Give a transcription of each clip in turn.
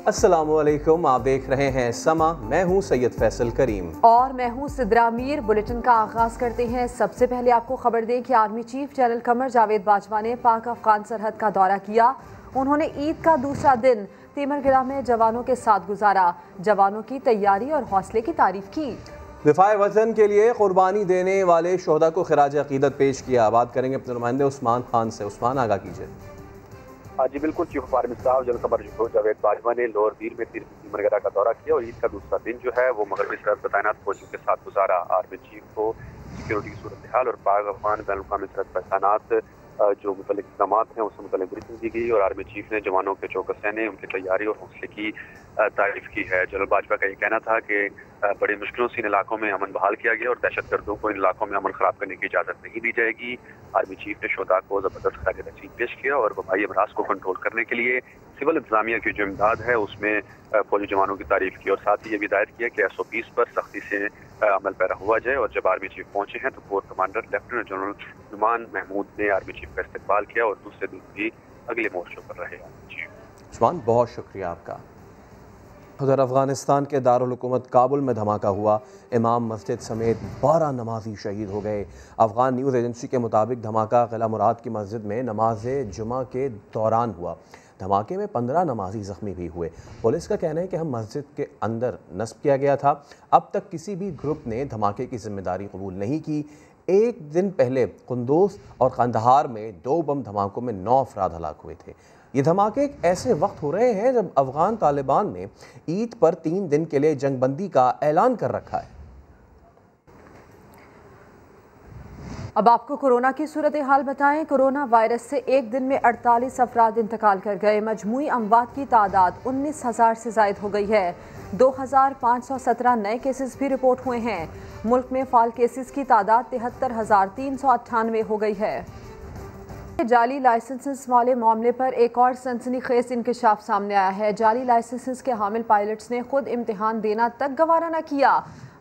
अस्सलामुअलैकुम, आप देख रहे हैं समा। मैं हूं सैयद फैसल करीम और मैं हूं सिद्रा मीर। बुलेटिन का आगाज करते हैं। सबसे पहले आपको खबर दें कि army chief general Qamar Javed Bajwa ने पाक अफगान सरहद का दौरा किया। उन्होंने ईद का दूसरा दिन तीमरगिरा में जवानों के साथ गुजारा। जवानों की तैयारी और हौसले की तारीफ की। दिफाए वतन के लिए कुर्बानी देने वाले शोहदा को खिराज अकीदत पेश किया। बात करेंगे अपने नुमाइंदे उस्मान खान से। उस्मान, आगाह कीजिए। जी बिल्कुल, chief of army staff general Qamar Javed Bajwa ने लोअर दीर में तीमरगिरा का दौरा किया और ईद का दूसरा दिन जो है वो मगरबी सरहद पर तैनात फौजियों के साथ गुजारा। आर्मी चीफ को सिक्योरिटी की सूरत हाल और पाक अफगान बैनुल-अक़वामी सरहद पर तैनात जो मुतल्लिक़ इक़दाम हैं उससे मुतल्लिक़ ब्रीफिंग दी गई और आर्मी चीफ ने जवानों के चौकस रहने, उनकी तैयारी और हौसले की तारीफ की है। जनरल बाजवा का ये कहना था कि बड़ी मुश्किलों से इन इलाकों में अमन बहाल किया गया और दहशतगर्दों को इन इलाकों में अमन खराब करने की इजाज़त नहीं दी जाएगी। आर्मी चीफ ने शोहदा को ज़बरदस्त खिराज अकीदत पेश किया और वबाई अमराज को कंट्रोल करने के लिए सिविल इंतजामिया की जो इमदाद है उसमें फौजी जवानों की तारीफ की और साथ ही ये भी हिदायत किया कि SOPs पर सख्ती से अमल पैरा हुआ जाए। और जब आर्मी चीफ पहुंचे हैं तो core commander lieutenant general Numan Mahmood ने आर्मी चीफ का इस्तकबाल किया और दूसरे दिन भी अगले मोर्चों पर रहे। उस्मान, बहुत शुक्रिया आपका। उधर अफगानिस्तान के दारुल हुकूमत काबुल में धमाका हुआ। इमाम मस्जिद समेत 12 नमाजी शहीद हो गए। अफगान न्यूज़ एजेंसी के मुताबिक धमाका किला मुराद की मस्जिद में नमाज जुमा के दौरान हुआ। धमाके में 15 नमाजी ज़ख्मी भी हुए। पुलिस का कहना है कि हम मस्जिद के अंदर नस्ब किया गया था। अब तक किसी भी ग्रुप ने धमाके की जिम्मेदारी कबूल नहीं की। एक दिन पहले कुंदूज और कंदहार में 2 बम धमाकों में 9 अफराद हलाक हुए थे। ये धमाके एक ऐसे वक्त हो रहे हैं जब अफगान तालिबान ने ईद पर 3 दिन के लिए जंगबंदी का ऐलान कर रखा है। अब आपको कोरोना की सूरत हाल बताएं। कोरोना वायरस से एक दिन में 48 अफराद इंतकाल कर गए। मजमूई अमवात की तादाद 19,000 से ज़ायद हो गई है। 2,517 नए केसेस भी रिपोर्ट हुए हैं। मुल्क में फाल केसेस की तादाद 73,398 हो गई है। जाली लाइसेंसेस वाले मामले पर एक और सनसनीखेज इंकशाफ सामने आया है। जाली लाइसेंसेस के हामिल पायलट्स ने खुद इम्तिहान देना तक गवारा न किया।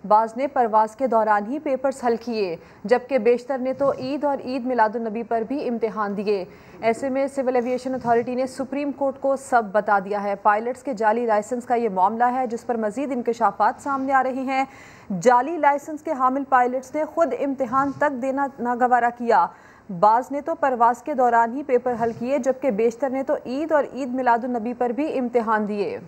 बाज़ ने परवाज़ के दौरान ही पेपर्स हल किए, जबकि बेशतर ने तो ईद और ईद मिलादुन नबी पर भी इम्तिहान दिए। ऐसे में सिविल एविएशन अथॉरिटी ने सुप्रीम कोर्ट को सब बता दिया है। पायलट्स के जाली लाइसेंस का ये मामला है जिस पर मज़ीद इंकशाफात सामने आ रहे हैं। जाली लाइसेंस के हामिल पायलट्स ने खुद इम्तिहान तक देना नागवारा किया। बाज़ ने तो परवाज़ के दौरान ही पेपर हल किए, जबकि बेशतर ने तो ईद और ईद मिलादुन नबी पर भी इम्तिहान दिए।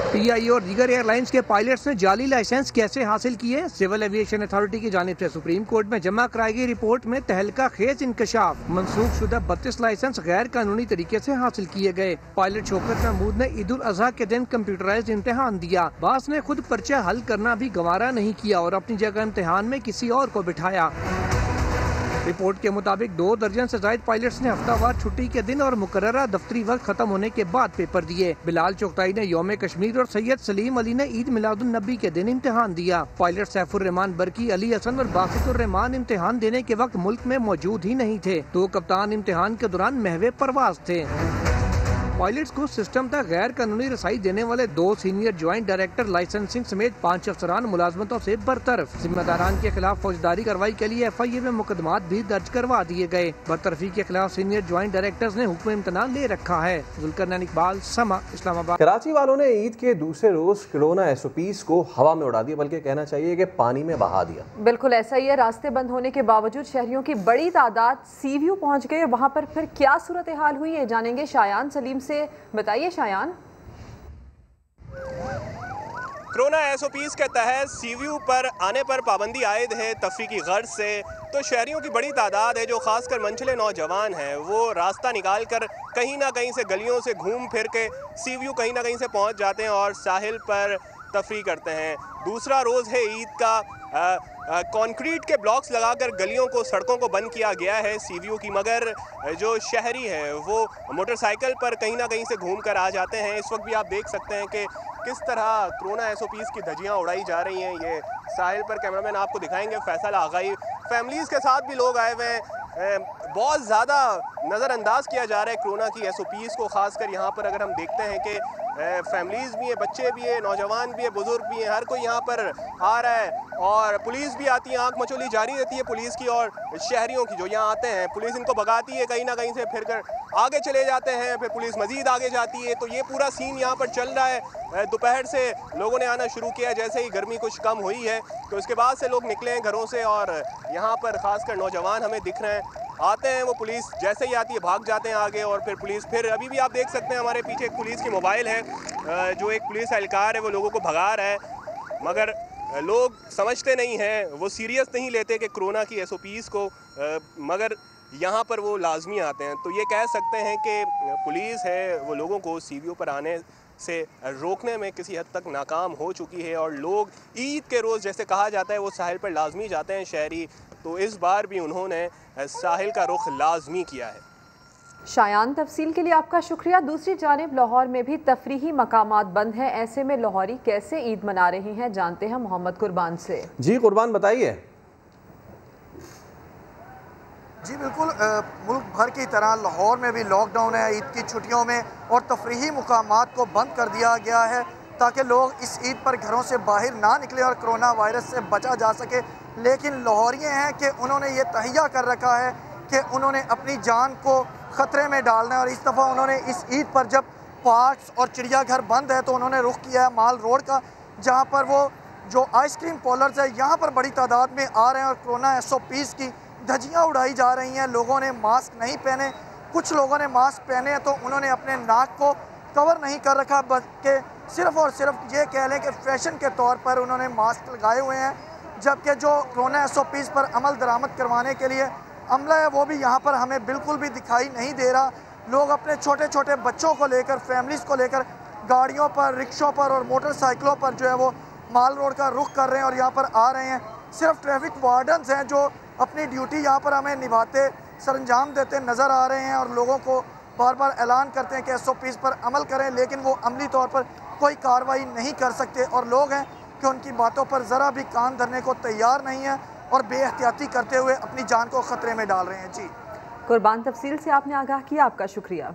PIA और दीगर एयरलाइंस के पायलट्स ने जाली लाइसेंस कैसे हासिल किए? सिविल एविएशन अथॉरिटी की जानिब से सुप्रीम कोर्ट में जमा कराई गई रिपोर्ट में तहलका खेज इंकशाफ। मनसूख शुदा 32 लाइसेंस गैर कानूनी तरीके से हासिल किए गए। पायलट शौकत महमूद ने ईद उल अजहा के दिन कंप्यूटराइज्ड इम्तिहान दिया। बास ने खुद पर्चा हल करना भी गवारा नहीं किया और अपनी जगह इम्तिहान में किसी और को बिठाया। रिपोर्ट के मुताबिक 2 दर्जन से ज्यादा पायलट्स ने हफ्तावार छुट्टी के दिन और मुकर्ररा दफ्तरी वक्त खत्म होने के बाद पेपर दिए। बिलाल चोगताई ने यौम कश्मीर और सैयद सलीम अली ने ईद मिलादुन नबी के दिन इम्तिहान दिया। पायलट सैफुर रहमान बरकी, अली हसन और बासितुर रहमान इम्तिहान देने के वक्त मुल्क में मौजूद ही नहीं थे। 2 कप्तान इम्तिहान के दौरान महवे परवाज थे। पायलट्स को सिस्टम तक गैर कानूनी रसाई देने वाले 2 सीनियर ज्वाइंट डायरेक्टर लाइसेंसिंग समेत 5 अफसरान मुलाजमतों से बरतरफ। जिम्मेदारान के खिलाफ फौजदारी कार्रवाई के लिए FIA में मुकदमात भी दर्ज करवा दिए गए। बरतरफी के खिलाफ सीनियर ज्वाइंट डायरेक्टर्स ने हुक्म इम्तना ले रखा है। जुल्करनैन इकबाल, समा, इस्लामाबाद। कराची वालों ने ईद के दूसरे रोज कोरोना SOPs को हवा में उड़ा दिया, बल्कि कहना चाहिए कि पानी में बहा दिया। बिल्कुल ऐसा ही है। रास्ते बंद होने के बावजूद शहरियों की बड़ी तादाद सी व्यू पहुँच गई और वहाँ पर फिर क्या सूरत हाल हुई है जानेंगे शायान सलीम से। बताइए शायान। कोरोना SOPs के तहत सी व्यू पर आने पर पाबंदी आयद है तफरी की गर्ज से, तो शहरियों की बड़ी तादाद है जो खासकर मनचले नौजवान हैं वो रास्ता निकाल कर कहीं ना कहीं से गलियों से घूम फिर के सी व्यू कहीं ना कहीं से पहुंच जाते हैं और साहिल पर तफरी करते हैं। दूसरा रोज़ है ईद का। कंक्रीट के ब्लॉक्स लगाकर गलियों को, सड़कों को बंद किया गया है सी व्यू की, मगर जो शहरी है वो मोटरसाइकिल पर कहीं ना कहीं से घूम कर आ जाते हैं। इस वक्त भी आप देख सकते हैं कि किस तरह कोरोना SOPs की धज्जियां उड़ाई जा रही हैं। ये साहिल पर कैमरामैन आपको दिखाएंगे। फैसल आगाई फैमिलीज़ के साथ भी लोग आए हुए हैं। बहुत ज़्यादा नज़रअंदाज किया जा रहा है कोरोना की SOPs को। ख़ासकर यहाँ पर अगर हम देखते हैं कि फैमिलीज़ भी हैं, बच्चे भी हैं, नौजवान भी हैं, बुज़ुर्ग भी हैं, हर कोई यहाँ पर आ रहा है और पुलिस भी आती है। आंख मचोली जारी रहती है पुलिस की और शहरियों की जो यहाँ आते हैं। पुलिस इनको भगाती है कहीं ना कहीं से, फिर कर आगे चले जाते हैं, फिर पुलिस मज़ीद आगे जाती है। तो ये पूरा सीन यहाँ पर चल रहा है। दोपहर से लोगों ने आना शुरू किया, जैसे ही गर्मी कुछ कम हुई है तो उसके बाद से लोग निकले हैं घरों से और यहाँ पर ख़ासकर नौजवान हमें दिख रहे हैं। आते हैं वो, पुलिस जैसे ही आती है भाग जाते हैं आगे और फिर पुलिस फिर अभी भी आप देख सकते हैं हमारे पीछे एक पुलिस की मोबाइल है, जो एक पुलिस एहलकार है वो लोगों को भगा रहा है, मगर लोग समझते नहीं हैं, वो सीरियस नहीं लेते कि कोरोना की SOPs को, मगर यहाँ पर वो लाजमी आते हैं। तो ये कह सकते हैं कि पुलिस है वो लोगों को CVO पर आने से रोकने में किसी हद तक नाकाम हो चुकी है और लोग ईद के रोज़ जैसे कहा जाता है वो साहिल पर लाजमी जाते हैं शहरी, तो इस बार भी उन्होंने साहिल का रुख लाजमी किया है। शायान, तफसील के लिए आपका शुक्रिया। दूसरी जानिब लाहौर में भी तफरीही मकामात बंद हैं, ऐसे में लाहौरी कैसे ईद मना रहे हैं, जानते हैं मोहम्मद कुर्बान से। जी कुर्बान, बताइए। जी बिल्कुल, मुल्क भर की तरह लाहौर में भी लॉकडाउन है ईद की छुट्टियों में और तफरीही मुकामात को बंद कर दिया गया है ताकि लोग इस ईद पर घरों से बाहर ना निकले और कोरोना वायरस से बचा जा सके। लेकिन लाहौरिये हैं कि उन्होंने ये तहैया कर रखा है कि उन्होंने अपनी जान को ख़तरे में डालना है और इस दफ़ा उन्होंने इस ईद पर जब पार्क्स और चिड़ियाघर बंद है तो उन्होंने रुख किया है माल रोड का, जहाँ पर वो जो आइसक्रीम पार्लर्स है यहाँ पर बड़ी तादाद में आ रहे हैं और कोरोना SOPs की धज्जियाँ उड़ाई जा रही हैं। लोगों ने मास्क नहीं पहने, कुछ लोगों ने मास्क पहने हैं तो उन्होंने अपने नाक को कवर नहीं कर रखा, बल्कि सिर्फ़ और सिर्फ ये कह लें कि फ़ैशन के तौर पर उन्होंने मास्क लगाए हुए हैं। जबकि जो कोरोना SOPs पर अमल दरामद करवाने के लिए अमला है वो भी यहाँ पर हमें बिल्कुल भी दिखाई नहीं दे रहा। लोग अपने छोटे छोटे बच्चों को लेकर, फैमिलीज़ को लेकर गाड़ियों पर, रिक्शों पर और मोटरसाइकिलों पर जो है वो माल रोड का रुख कर रहे हैं और यहाँ पर आ रहे हैं। सिर्फ ट्रैफिक वार्डन्स हैं जो अपनी ड्यूटी यहाँ पर हमें निभाते, सरंजाम देते नज़र आ रहे हैं और लोगों को बार बार ऐलान करते हैं कि SOPs पर अमल करें, लेकिन वो अमली तौर पर कोई कार्रवाई नहीं कर सकते और लोग हैं कि उनकी बातों पर ज़रा भी कान धरने को तैयार नहीं है और बेएहतियाती करते हुए अपनी जान को ख़तरे में डाल रहे हैं। जी कुर्बान, तफसील से आपने आगाह किया, आपका शुक्रिया।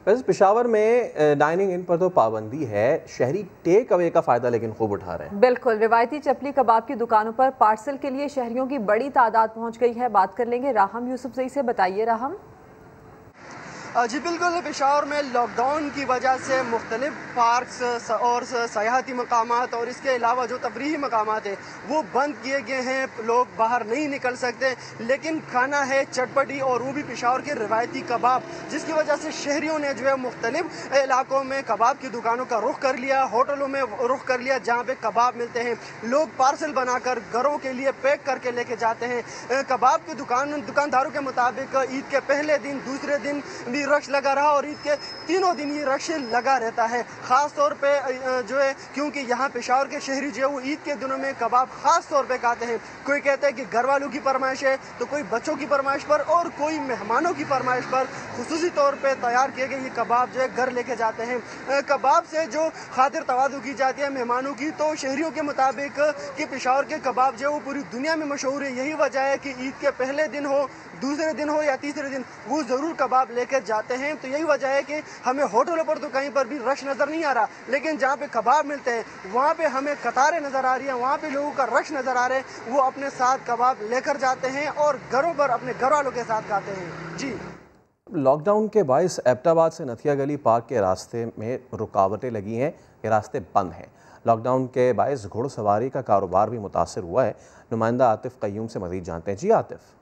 वैसे पेशावर में डाइनिंग इन पर तो पाबंदी है, शहरी टेक अवे का फ़ायदा लेकिन खूब उठा रहे हैं। बिल्कुल, रिवायती चपली कबाब की दुकानों पर पार्सल के लिए शहरियों की बड़ी तादाद पहुंच गई है। बात कर लेंगे राहम यूसुफजई से। बताइए राहम। जी बिल्कुल, पेशावर में लॉकडाउन की वजह से मुख्तलिफ पार्क्स और सयाहती मकामात और इसके अलावा जो तफरीही मकामात है वो बंद किए गए हैं। लोग बाहर नहीं निकल सकते, लेकिन खाना है चटपटी और वो भी पेशावर के रिवायती कबाब, जिसकी वजह से शहरियों ने जो है मुख्तलिफ इलाकों में कबाब की दुकानों का रुख कर लिया, होटलों में रुख कर लिया जहाँ पे कबाब मिलते हैं। लोग पार्सल बनाकर घरों के लिए पैक करके लेके जाते हैं। कबाब की दुकानदारों के मुताबिक ईद के पहले दिन, दूसरे दिन भी रश लगा रहा और ईद के तीनों दिन ये रश लगा रहता है। ख़ास तौर पे जो है क्योंकि यहाँ पेशावर के शहरी जो है वो ईद के दिनों में कबाब ख़ास तौर पे खाते हैं। कोई कहता है कि घर वालों की फरमाइश है, तो कोई बच्चों की फरमाइश पर और कोई मेहमानों की फरमाइश पर खुसूसी तौर पे तैयार किए गए ये कबाब जो है घर लेके जाते हैं। कबाब से जो खातिर तवादु की जाती है मेहमानों की, तो शहरियों के मुताबिक कि पेशावर के कबाब जो है वो पूरी दुनिया में मशहूर है। यही वजह है कि ईद के पहले दिन हो, दूसरे दिन हो या तीसरे दिन, वो ज़रूर कबाब लेकर जाते हैं। तो यही वजह है कि हमें होटलों पर तो कहीं पर भी रश नज़र नहीं आ रहा, लेकिन जहाँ पे कबाब मिलते हैं वहाँ पे हमें कतारें नज़र आ रही हैं, वहाँ पे लोगों का रश नज़र आ रहा है। वो अपने साथ कबाब लेकर जाते हैं और घरों पर अपने घर वालों के साथ खाते हैं। जी, लॉकडाउन के बायस एबटाबाद से नथिया गली पार्क के रास्ते में रुकावटें लगी हैं, ये रास्ते बंद हैं। लॉकडाउन के बायस घुड़सवारी का कारोबार भी मुतासर हुआ है। नुमाइंदा आतिफ कयूम से मज़ीद जानते हैं। जी आतिफ।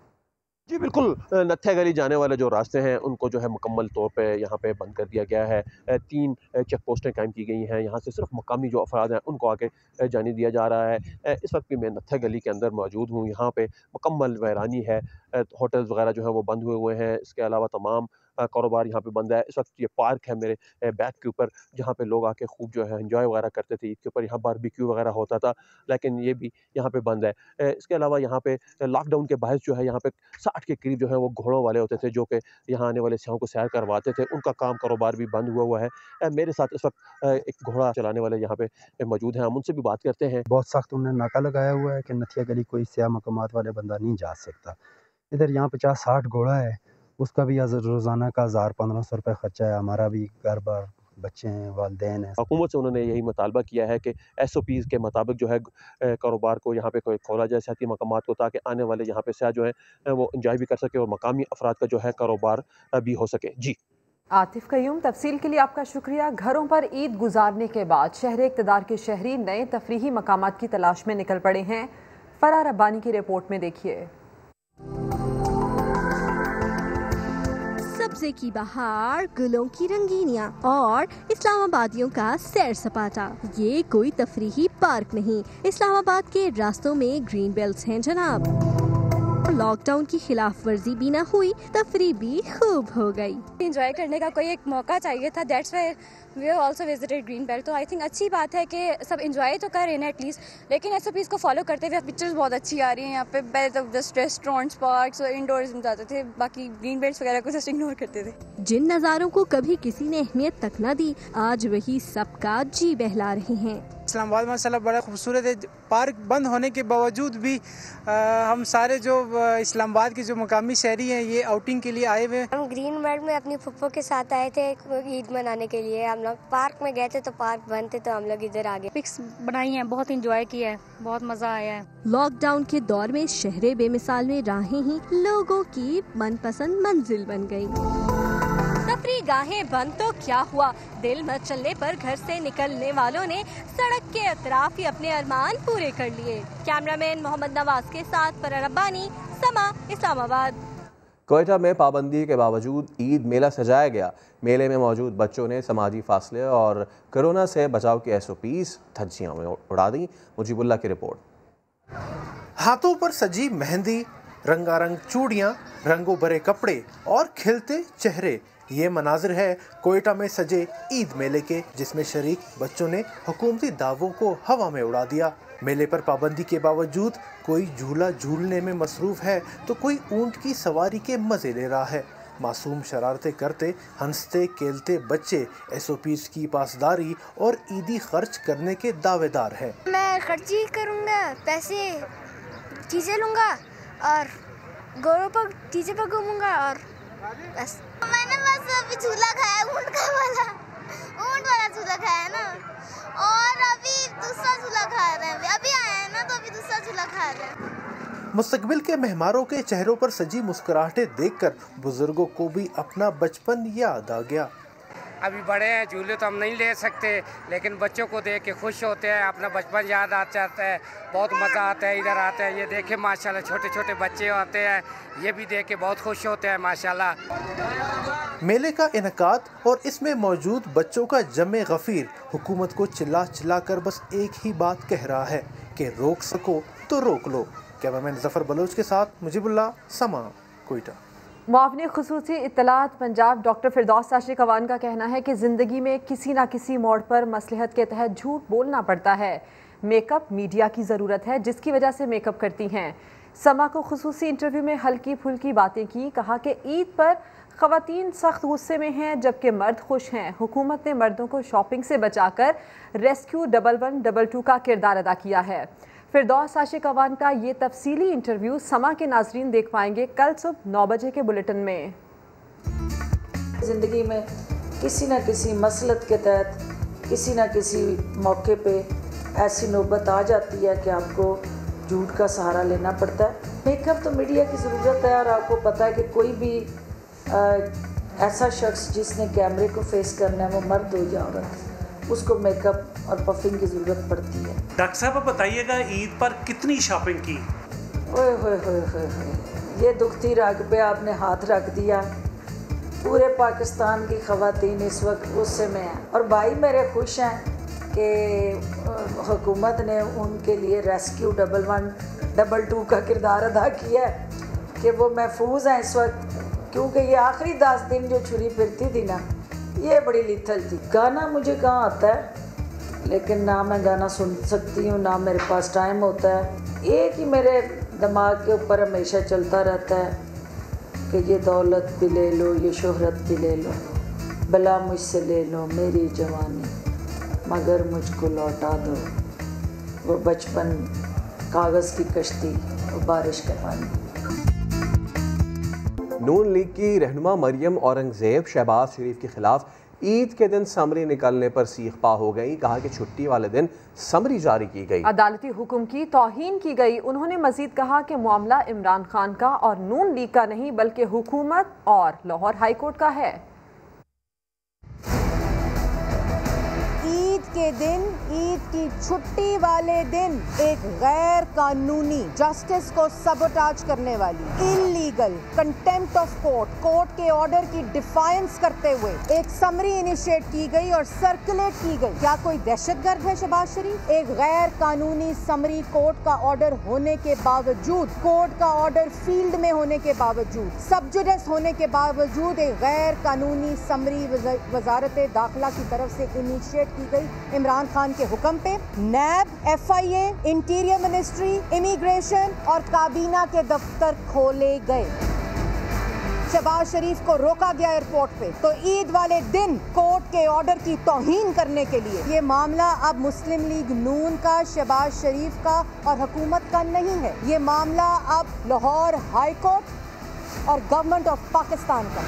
जी बिल्कुल, नथिया गली जाने वाले जो रास्ते हैं उनको जो है मुकम्मल तौर पे यहाँ पे बंद कर दिया गया है। 3 चेक पोस्टें कायम की गई हैं। यहाँ से सिर्फ मकामी जो अफराद हैं उनको आके जाने दिया जा रहा है। इस वक्त भी मैं नथिया गली के अंदर मौजूद हूँ। यहाँ पे मुकम्मल वैरानी है, होटल्स वगैरह जो है वो बंद हुए हैं। इसके अलावा तमाम कारोबार यहाँ पे बंद है। इस वक्त ये पार्क है मेरे बैक के ऊपर, जहाँ पे लोग आके खूब जो है एंजॉय वगैरह करते थे। ईद के ऊपर यहाँ बारबेक्यू वगैरह होता था, लेकिन ये भी यहाँ पे बंद है। इसके अलावा यहाँ पे लॉकडाउन के बायस जो है यहाँ पे 60 के करीब जो है वो घोड़ों वाले होते थे, जो कि यहाँ आने वाले सियाहों को सैर करवाते थे। उनका काम कारोबार भी बंद हुआ है। मेरे साथ इस वक्त एक घोड़ा चलाने वाले यहाँ पे मौजूद हैं, हम उनसे भी बात करते हैं। बहुत सख्त उन्होंने नाका लगाया हुआ है कि नथिया गली कोई सियाह मकामात वाले बंदा नहीं जा सकता। इधर यहाँ 50-60 घोड़ा है, उसका भी रोज़ाना का 1000-1500 रुपये ख़र्चा है। हमारा भी घर बार बच्चे हैं, वालिदैन हैं। हुकूमत से उन्होंने यही मुतालबा किया है कि SOPs के मुताबिक जो है कारोबार को यहाँ पे कोई खोला जाए, सियाती मकामात को, ताकि आने वाले यहाँ पे सयाह जो है वो इंजॉय भी कर सके और मकामी अफराद का जो है कारोबार भी हो सके। जी आतिफ कयूम, तफसील के लिए आपका शुक्रिया। घरों पर ईद गुजारने के बाद शहर इक़्तिदार के शहरी नए तफरीही मकामात की तलाश में निकल पड़े हैं। फरार रब्बानी की रिपोर्ट में देखिए। सब्ज़े की बहार, गुलों की रंगीनियाँ और इस्लामाबादियों का सैर सपाटा। ये कोई तफरीही पार्क नहीं, इस्लामाबाद के रास्तों में ग्रीन बेल्ट्स हैं जनाब। लॉकडाउन की खिलाफ वर्जी भी ना हुई, तफरी भी खूब हो गई। एंजॉय करने का कोई एक मौका चाहिए था, that's why we have also visited green belt. तो आई थिंक अच्छी बात है कि सब एंजॉय तो कर रहे हैं एटलीस्ट, लेकिन SOPs को फॉलो करते हुए पिक्चर्स बहुत अच्छी आ रही हैं यहाँ पे। पहले तो जस्ट रेस्टोरेंट्स, पार्क्स और इंडोर्स में जाते थे, बाकी ग्रीन बेल्ट्स वगैरह को जस्ट इग्नोर करते थे। जिन नज़ारों को कभी किसी ने अहमियत तक न दी, आज वही सबका जी बहला रहे हैं। इस्लामाबाद माशाल्लाह बड़ा खूबसूरत है। पार्क बंद होने के बावजूद भी हम सारे जो इस्लामाबाद के जो मकामी शहरी हैं ये आउटिंग के लिए आए हुए हैं। हम ग्रीन बेल्ट में अपनी फुफ्फो के साथ आए थे ईद मनाने के लिए। हम लोग पार्क में गए थे तो पार्क बंद थे, तो हम लोग इधर आ गए। पिक्स बनाई हैं, बहुत इंजॉय किया है, बहुत मजा आया है। लॉकडाउन के दौर में शहरे बेमिसाल में राहें ही लोगों की मनपसंद मंजिल बन गयी। तफरी गाहें बंद तो क्या हुआ, दिल मत चलने पर घर से निकलने वालों ने सड़क के अतराफ ही अपने अरमान पूरे कर लिए। कैमरामैन मोहम्मद नवाज के साथ फरार रब्बानी, समा, इस्लामाबाद। कोयटा में पाबंदी के बावजूद ईद मेला सजाया गया। मेले में मौजूद बच्चों ने समाजी फासले और कोरोना से बचाव की SOPs धज्जियां में उड़ा दी। मुजीबुल्लाह की रिपोर्ट। हाथों पर सजी मेहंदी, रंगारंग चूड़ियां, रंगों भरे कपड़े और खिलते चेहरे, ये मनाजिर है कोयटा में सजे ईद मेले के, जिसमें शरीक बच्चों ने हुकूमती दावों को हवा में उड़ा दिया। मेले पर पाबंदी के बावजूद कोई झूला झूलने में मसरूफ है तो कोई ऊंट की सवारी के मजे ले रहा है। मासूम शरारतें करते हंसते खेलते बच्चे SOPs की पासदारी और ईदी खर्च करने के दावेदार हैं। मैं खर्ची करूँगा, पैसे चीज़ें लूँगा और गोरों पर चीज़ें पर घूमूंगा और बस। मैंने बस अभी झूला खाया, ऊँट वाला झूला खाया ना, और अभी दूसरा झूला खा रहे हैं। अभी आया है ना तो अभी दूसरा झूला खा रहे हैं। मुस्तकबिल के मेहमानों के चेहरों पर सजी मुस्कुराहटें देखकर बुजुर्गों को भी अपना बचपन याद आ गया। अभी बड़े हैं, झूले तो हम नहीं ले सकते, लेकिन बच्चों को देख के खुश होते हैं, अपना बचपन याद आ जाता है, बहुत मज़ा आता है। इधर आते हैं, ये देखे माशाल्लाह छोटे छोटे बच्चे आते हैं, ये भी देख के बहुत खुश होते हैं माशाल्लाह। मेले का इनकाद और इसमें मौजूद बच्चों का जमे गफीर हुकूमत को चिल्ला चिल्ला कर बस एक ही बात कह रहा है कि रोक सको तो रोक लो। कैमरामैन जफर बलोच के साथ मुजीबुल्लाह, समा, कोयटा। मुआविन खुसूसी इत्तलात पंजाब डॉक्टर फिरदौस साशिक अवान का कहना है कि ज़िंदगी में किसी न किसी मोड़ पर मसलहत के तहत झूठ बोलना पड़ता है। मेकअप मीडिया की ज़रूरत है, जिसकी वजह से मेकअप करती हैं। समा को खुसूसी इंटरव्यू में हल्की फुल्की बातें की, कहा कि ईद पर ख़वातीन सख्त गुस्से में हैं जबकि मर्द खुश हैं। हुकूमत ने मर्दों को शॉपिंग से बचाकर रेस्क्यू 1122 का किरदार अदा किया है। फिरदौस साशिक अवान का ये तफसीली इंटरव्यू समा के नाजरीन देख पाएंगे कल सुबह 9 बजे के बुलेटिन में। ज़िंदगी में किसी न किसी मसलत के तहत किसी न किसी मौके पे ऐसी नौबत आ जाती है कि आपको झूठ का सहारा लेना पड़ता है। मेकअप तो मीडिया की ज़रूरत है, और आपको पता है कि कोई भी ऐसा शख्स जिसने कैमरे को फेस करना है, वो मर्द हो या औरत, उसको मेकअप और पफिंग की ज़रूरत पड़ती है। डॉक्टर साहब आप बताइएगा, ईद पर कितनी शॉपिंग की? ओए होए होए होए, ये दुखती राग पे आपने हाथ रख दिया। पूरे पाकिस्तान की ख़वातीन इस वक्त गुस्से में हैं, और भाई मेरे खुश हैं कि हुकूमत ने उनके लिए रेस्क्यू 1122 का किरदार अदा किया है कि वो महफूज हैं इस वक्त, क्योंकि ये आखिरी 10 दिन जो छुरी फिरती थी ना, ये बड़ी लिथल थी। गाना मुझे कहाँ आता है, लेकिन ना मैं गाना सुन सकती हूँ, ना मेरे पास टाइम होता है। एक ही मेरे दिमाग के ऊपर हमेशा चलता रहता है कि ये दौलत भी ले लो, ये शोहरत भी ले लो, भला मुझसे ले लो मेरी जवानी, मगर मुझको लौटा दो वो बचपन, कागज़ की कश्ती, वो बारिश का पानी। नून लीग की रहनुमा मरियम औरंगजेब शहबाज शरीफ के खिलाफ ईद के दिन समरी निकलने पर सीखपा हो गई। कहा कि छुट्टी वाले दिन समरी जारी की गई, अदालती हुक्म की तौहीन की गई। उन्होंने मजीद कहा कि मामला इमरान खान का और नून लीग का नहीं बल्कि हुकूमत और लाहौर हाई कोर्ट का है। ईद के दिन, ईद की छुट्टी वाले दिन एक गैर कानूनी जस्टिस को सबोटाज करने वाली illegal contempt of court, court के ऑर्डर की डिफायंस करते हुए एक समरी इनिशिएट की गई और सर्कुलेट की गई। क्या कोई दहशतगर्द है शहबाज शरीफ? एक गैर कानूनी समरी कोर्ट का ऑर्डर होने के बावजूद, कोर्ट का ऑर्डर फील्ड में होने के बावजूद, सब जुडिस होने के बावजूद एक गैर कानूनी समरी वजारत दाखिला की तरफ से इनिशिएट की गई इमरान खान के हुक्म पे। नैब, FIA, इंटीरियर मिनिस्ट्री, इमिग्रेशन और काबीना के दफ्तर खोले गए। शहबाज शरीफ को रोका गया एयरपोर्ट पे। तो ईद वाले दिन कोर्ट के ऑर्डर की तौहीन करने के लिए ये मामला अब मुस्लिम लीग नून का, शहबाज शरीफ का और हुकूमत का नहीं है। ये मामला अब लाहौर हाई कोर्ट और गवर्नमेंट ऑफ पाकिस्तान का।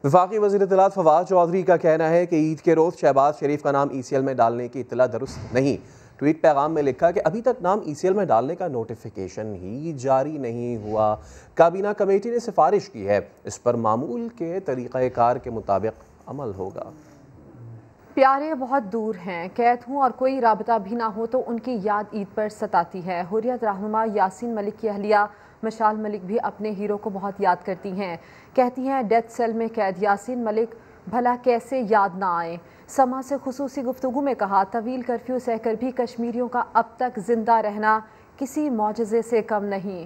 वफाकी वज़ीर इत्तलात फवाद चौधरी का कहना है कि ईद के रोज़ शहबाज शरीफ का नाम ECL में डालने की इत्तला दुरुस्त नहीं। ट्वीट पैगाम में लिखा कि अभी तक नाम ECL में डालने का नोटिफिकेशन ही जारी नहीं हुआ। काबीना कमेटी ने सिफारिश की है, इस पर मामूल के तरीक़ाकार के मुताबिक अमल होगा। प्यारे बहुत दूर हैं, कैद हूँ और कोई राबता भी ना हो तो उनकी याद ईद पर सताती है। हुर्रियत रहनुमा यासीन मलिक की अहलिया मशाल मलिक भी अपने हीरो को बहुत याद करती हैं। कहती हैं डेथ सेल में कैद यासीन मलिक भला कैसे याद ना आए। समा से खुसूसी गुफ्तगू में कहा, तवील कर्फ्यू सहकर भी कश्मीरियों का अब तक जिंदा रहना किसी मौजज़े से कम नहीं।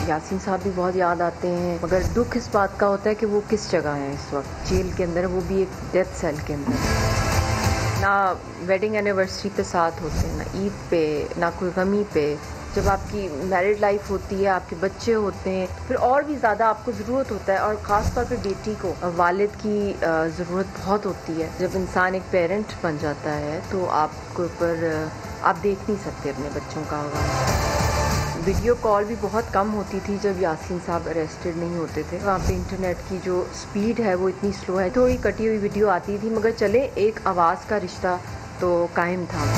यासीन साहब भी बहुत याद आते हैं, मगर दुख इस बात का होता है कि वो किस जगह हैं इस वक्त, जेल के अंदर, वो भी एक डेथ सेल के अंदर। ना वेडिंग एनिवर्सरी पे साथ होते हैं, ना ईद पे, ना कोई गमी पे। जब आपकी मैरिड लाइफ होती है, आपके बच्चे होते हैं, फिर और भी ज़्यादा आपको ज़रूरत होता है, और ख़ास तौर पे बेटी को वालिद की ज़रूरत बहुत होती है। जब इंसान एक पेरेंट बन जाता है तो आपके ऊपर आप देख नहीं सकते अपने बच्चों का हवाला। वीडियो कॉल भी बहुत कम होती थी जब यासीन साहब अरेस्टेड नहीं होते थे। वहाँ पे इंटरनेट की जो स्पीड है वो इतनी स्लो है, थोड़ी कटी हुई वीडियो आती थी, मगर चले एक आवाज़ का रिश्ता तो कायम था।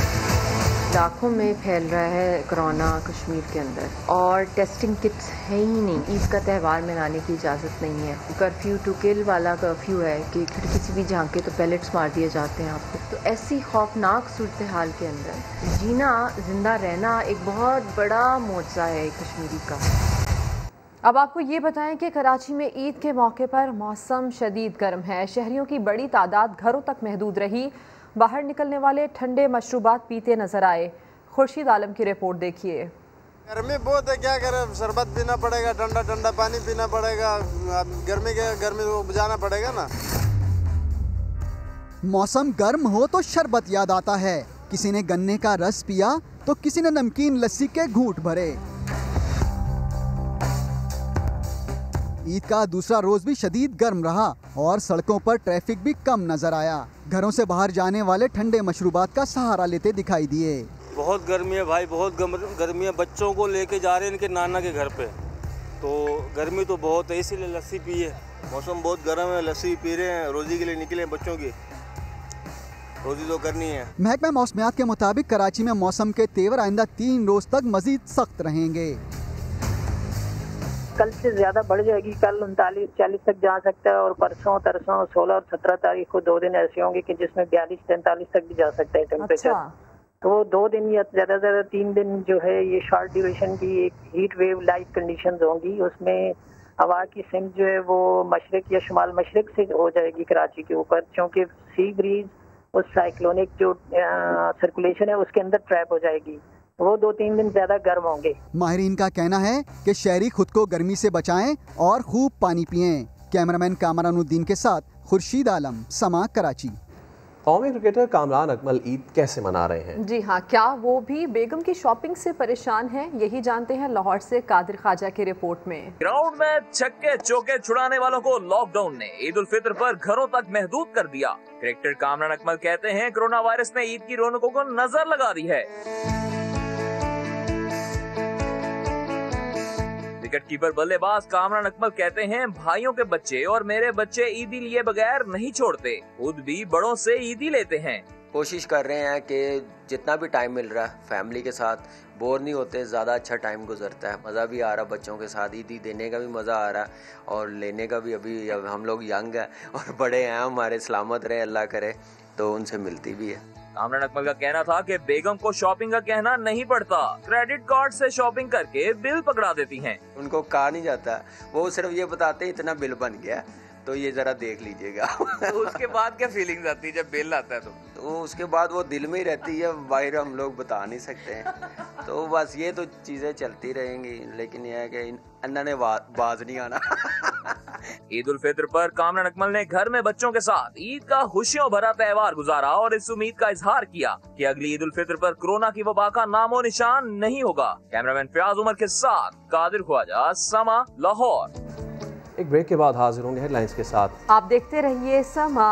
लाखों में फैल रहा है कोरोना कश्मीर के अंदर, और टेस्टिंग किट्स है ही नहीं। ईद का त्यौहार मनाने की इजाज़त नहीं है। कर्फ्यू टू किल वाला कर्फ्यू है कि खिड़की से भी झांके तो पैलेट्स मार दिए जाते हैं आपको। तो ऐसी खौफनाक सूरत हाल के अंदर जीना, जिंदा रहना एक बहुत बड़ा मौजज़ा है कश्मीरी का। अब आपको ये बताएं कि कराची में ईद के मौके पर मौसम शदीद गर्म है। शहरियों की बड़ी तादाद घरों तक महदूद रही। बाहर निकलने वाले ठंडे मशरूबात पीते नजर आए। खुर्शीद आलम की रिपोर्ट देखिए। गर्मी बहुत है, क्या करें, शरबत पीना पड़ेगा, ठंडा ठंडा पानी पीना पड़ेगा, गर्मी को बुझाना पड़ेगा ना। मौसम गर्म हो तो शरबत याद आता है। किसी ने गन्ने का रस पिया तो किसी ने नमकीन लस्सी के घूंट भरे। ईद का दूसरा रोज भी शदीद गर्म रहा और सड़कों पर ट्रैफिक भी कम नजर आया। घरों से बाहर जाने वाले ठंडे मशरूबात का सहारा लेते दिखाई दिए। बहुत गर्मी है भाई, बहुत गर्मी है। बच्चों को लेके जा रहे हैं इनके नाना के घर पे, तो गर्मी तो बहुत है, इसीलिए लस्सी पिए। मौसम बहुत गर्म है, लस्सी पी रहे हैं, रोजी के लिए निकले बच्चों की रोजी तो करनी है। महकमा मौसमियात के मुताबिक कराची में मौसम के तेवर आइंदा 3 रोज तक मजीद सख्त रहेंगे। कल से ज्यादा बढ़ जाएगी, कल 39-40 तक जा सकता है, और परसों, तरसों 16 और 17 तारीख को 2 दिन ऐसे होंगे कि जिसमें 42-43 तक भी जा सकता है टेम्परेचर। तो 2 दिन या ज्यादा से ज्यादा 3 दिन जो है ये शॉर्ट ड्यूरेशन की एक हीट वेव लाइक कंडीशंस होंगी। उसमें हवा की सिम जो है वो मशरक या शुमाल मशरक से हो जाएगी कराची के ऊपर, क्योंकि सी ब्रीज उस साइक्लोनिक जो सर्कुलेशन है उसके अंदर ट्रैप हो जाएगी। वो 2-3 दिन ज्यादा गर्म होंगे। माहिरीन का कहना है कि शहरी खुद को गर्मी से बचाएं और खूब पानी पिएं। कैमरामैन कामरानुद्दीन के साथ खुर्शीद आलम, समा, कराची। कौमी क्रिकेटर कामरान अकमल ईद कैसे मना रहे हैं? जी हाँ, क्या वो भी बेगम की शॉपिंग से परेशान हैं? यही जानते हैं लाहौर से कादिर ख्वाजा की रिपोर्ट में। ग्राउंड में छक्के चौके छुड़ाने वालों को लॉकडाउन ने ईद उल फितर पर घरों तक महदूद कर दिया। क्रिकेटर कामरान अकमल कहते हैं कोरोना वायरस ने ईद की रौनकों को नजर लगा दी है। विकेटकीपर बल्लेबाज कामरान अकमल कहते हैं, भाइयों के बच्चे और मेरे बच्चे ईदी लिए बगैर नहीं छोड़ते, खुद भी बड़ों से ईदी लेते हैं। कोशिश कर रहे हैं कि जितना भी टाइम मिल रहा है फैमिली के साथ बोर नहीं होते, ज़्यादा अच्छा टाइम गुजरता है, मज़ा भी आ रहा है बच्चों के साथ, ईदी देने का भी मज़ा आ रहा है और लेने का भी। अभी हम लोग यंग हैं और बड़े हैं हमारे, सलामत रहे अल्लाह करे, तो उनसे मिलती भी है। कामरान अकमल का कहना था कि बेगम को शॉपिंग का कहना नहीं पड़ता, क्रेडिट कार्ड से शॉपिंग करके बिल पकड़ा देती हैं। उनको कहा नहीं जाता, वो सिर्फ ये बताते इतना बिल बन गया तो ये जरा देख लीजिएगा। तो उसके बाद क्या फीलिंग्स आती है जब बिल आता है? तो उसके बाद वो दिल में ही रहती है, बाहर हम लोग बता नहीं सकते हैं। तो बस ये तो चीज़ें चलती रहेंगी, लेकिन यह है कि अन्ना ने बाज नहीं आना। ईद उल फित्र पर कामरान अकमल ने घर में बच्चों के साथ ईद का खुशियों भरा त्योहार गुजारा और इस उम्मीद का इजहार किया कि अगली ईद उल फित्र पर कोरोना की वबा का नामो निशान नहीं होगा। कैमरामैन फयाज उमर के साथ कादिर ख्वाजा, समा, लाहौर। एक ब्रेक के बाद हाजिर होंगे हेडलाइंस के साथ। आप देखते रहिए समा।